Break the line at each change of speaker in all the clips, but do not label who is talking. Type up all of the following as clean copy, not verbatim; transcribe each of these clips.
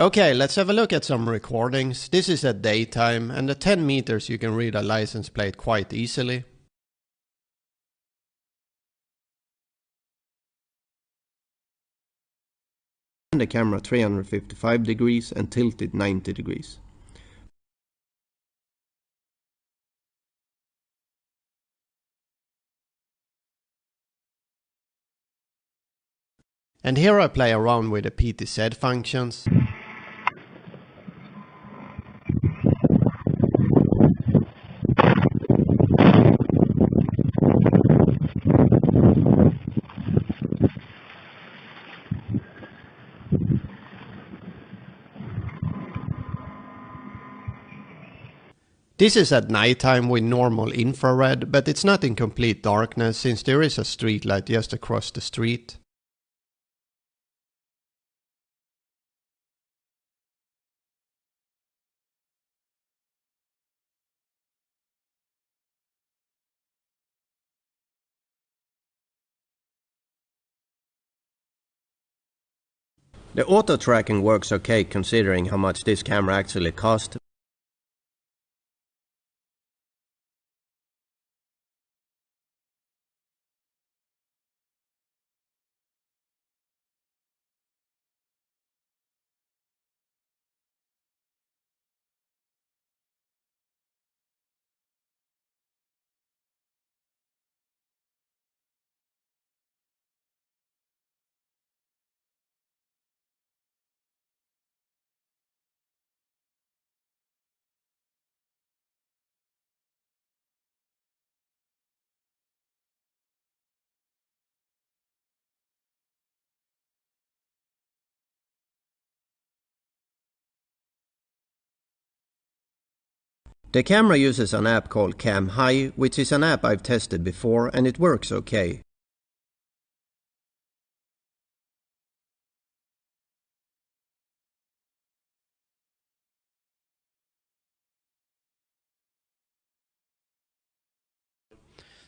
Okay, let's have a look at some recordings. This is at daytime, and at 10 meters you can read a license plate quite easily. The camera 355 degrees and tilted 90 degrees. And here I play around with the PTZ functions. This is at nighttime with normal infrared, but it's not in complete darkness since there is a street light just across the street. The auto tracking works okay considering how much this camera actually cost. The camera uses an app called Cam High, which is an app I've tested before and it works okay.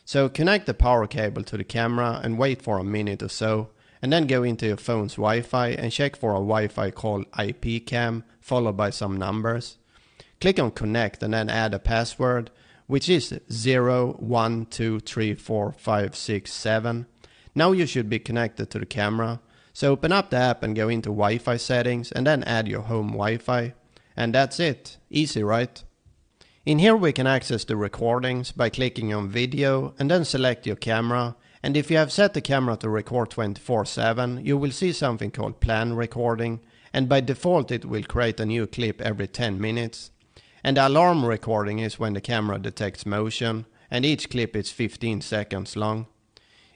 So connect the power cable to the camera and wait for a minute or so, and then go into your phone's Wi-Fi and check for a Wi-Fi called IP cam, followed by some numbers. Click on connect and then add a password, which is 01234567. Now you should be connected to the camera. So open up the app and go into Wi-Fi settings and then add your home Wi-Fi. And that's it. Easy, right? In here we can access the recordings by clicking on video and then select your camera. And if you have set the camera to record 24/7, you will see something called plan recording. And by default it will create a new clip every 10 minutes. And the alarm recording is when the camera detects motion, and each clip is 15 seconds long.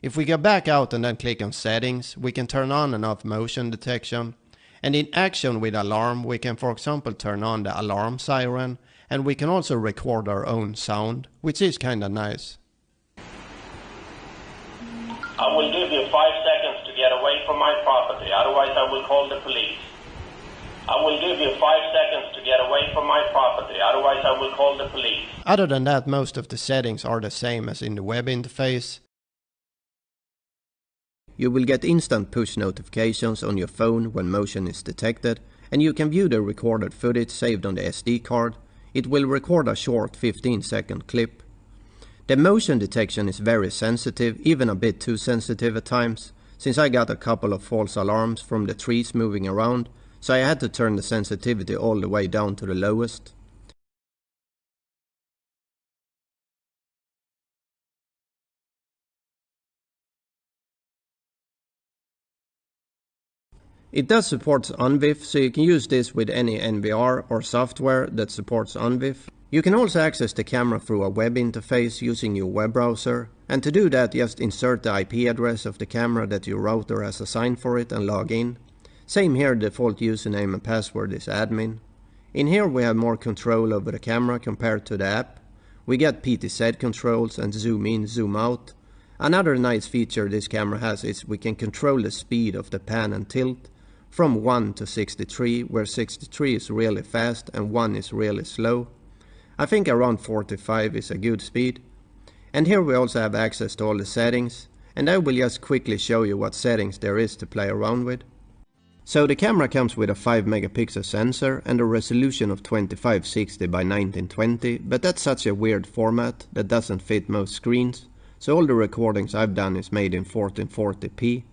If we go back out and then click on settings, we can turn on and off motion detection. And in action with alarm, we can for example turn on the alarm siren, and we can also record our own sound, which is kinda nice.
I will give you 5 seconds to get away from my property, otherwise I will call the police. I will give you 5 seconds to get away from my property, otherwise I will call the police.
Other than that, most of the settings are the same as in the web interface. You will get instant push notifications on your phone when motion is detected, and you can view the recorded footage saved on the SD card. It will record a short 15-second clip. The motion detection is very sensitive, even a bit too sensitive at times, since I got a couple of false alarms from the trees moving around. So I had to turn the sensitivity all the way down to the lowest. It does support UNVIF, so you can use this with any NVR or software that supports UNVIF. You can also access the camera through a web interface using your web browser, and to do that just insert the IP address of the camera that your router has assigned for it and log in. Same here, default username and password is admin. In here we have more control over the camera compared to the app. We get PTZ controls and zoom in, zoom out. Another nice feature this camera has is we can control the speed of the pan and tilt from 1 to 63, where 63 is really fast and 1 is really slow. I think around 45 is a good speed. And here we also have access to all the settings, and I will just quickly show you what settings there is to play around with. So the camera comes with a 5 megapixel sensor and a resolution of 2560 by 1920, but that's such a weird format that doesn't fit most screens, so all the recordings I've done is made in 1440p.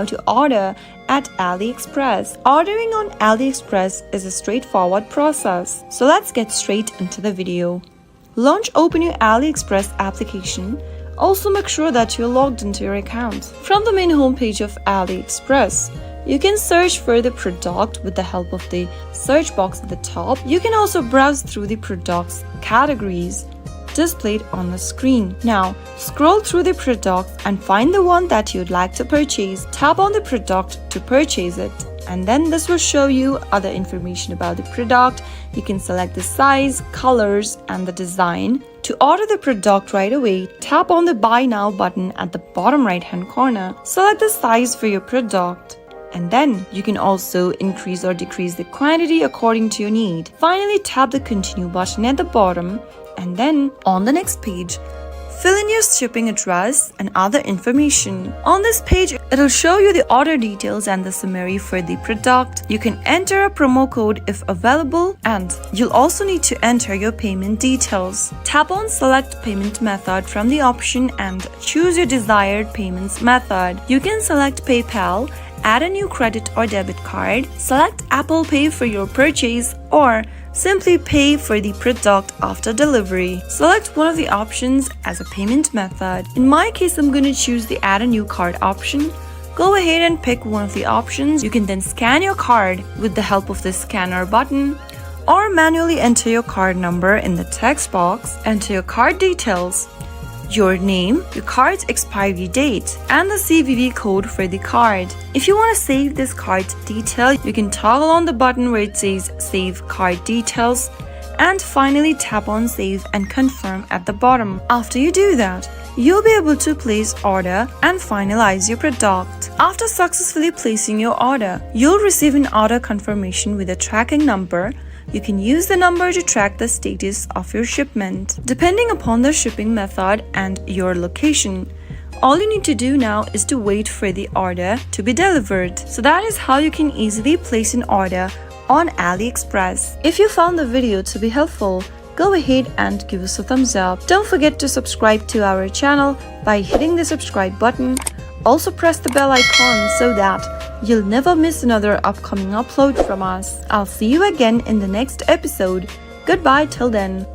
how to order at AliExpress. Ordering on AliExpress is a straightforward process. So let's get straight into the video. Launch open your AliExpress application. Also make sure that you're logged into your account. From the main homepage of AliExpress, you can search for the product with the help of the search box at the top. You can also browse through the product's categories displayed on the screen. Now, scroll through the product and find the one that you'd like to purchase. Tap on the product to purchase it, and then this will show you other information about the product. You can select the size, colors, and the design. To order the product right away, tap on the Buy Now button at the bottom right-hand corner. Select the size for your product, and then you can also increase or decrease the quantity according to your need. Finally, tap the Continue button at the bottom, and then on the next page, fill in your shipping address and other information. On this page, it'll show you the order details and the summary for the product. You can enter a promo code if available, and you'll also need to enter your payment details. Tap on Select Payment Method from the option and choose your desired payments method. You can select PayPal, add a new credit or debit card, select Apple Pay for your purchase, or simply pay for the product after delivery. Select one of the options as a payment method. In my case, I'm going to choose the Add a New Card option. Go ahead and pick one of the options. You can then scan your card with the help of the scanner button, or manually enter your card number in the text box. Enter your card details, your name, your card's expiry date, and the CVV code for the card. If you want to save this card detail, you can toggle on the button where it says Save Card Details, and finally tap on Save and Confirm at the bottom. After you do that, you'll be able to place order and finalize your product. After successfully placing your order, you'll receive an order confirmation with a tracking number. You can use the number to track the status of your shipment. Depending upon the shipping method and your location, all you need to do now is to wait for the order to be delivered. So that is how you can easily place an order on AliExpress. If you found the video to be helpful, go ahead and give us a thumbs up. Don't forget to subscribe to our channel by hitting the subscribe button. Also press the bell icon so that you'll never miss another upcoming upload from us. I'll see you again in the next episode. Goodbye till then.